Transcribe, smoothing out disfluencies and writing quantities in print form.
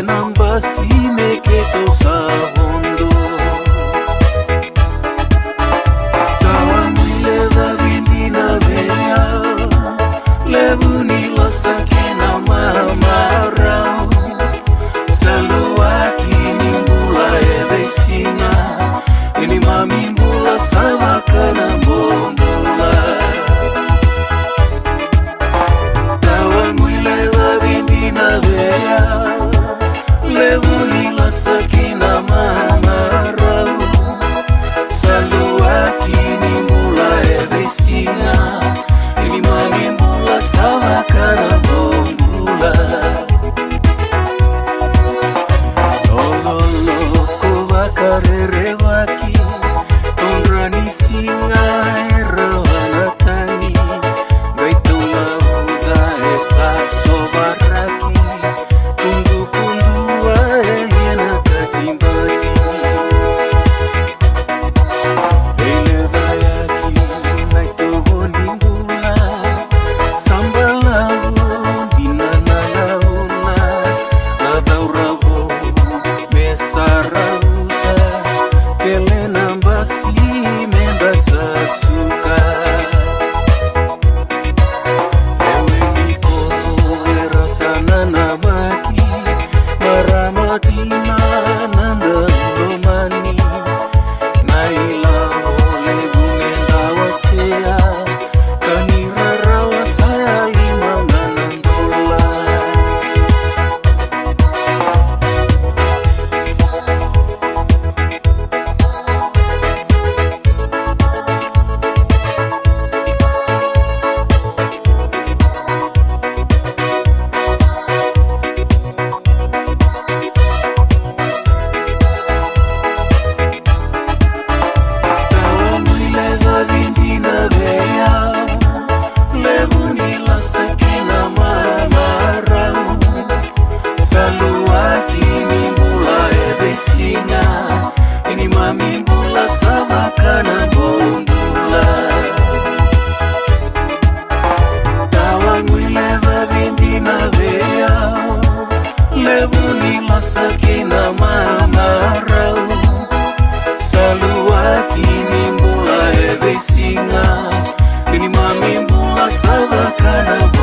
namba si me keto sa hondo. Tawan leva vindina venya, levu ni la sakina mamara. Saluaki ni mbula ebe singa, ini mami mbula sama kana mbondula. Tawan leva vindina venya, levu ni la sakina mamara. Saluaki ni mbula ebe singa, ini mami mbula sama kana mbondula. Karere waki Tondrani singa erawana tani Gaituna uda esa sobaraki Kundu kundu wa yena kachimbaji Ele bayaki naitogo ningula Sambalavo binana launa Nadaurabo mesarau Kele namba si menda sasuka. Ewe mikoro era sana namaki maramatina nanda romani naila ole bumenda wasea kanirara wasaya lima manandola. Ini mami mbula sama kana mbondula. Tawang leva vindina vea, levu ni la sakina mamarau. Saluaki ni mbula ebe singa, ini mami mbula sama kana mbondula.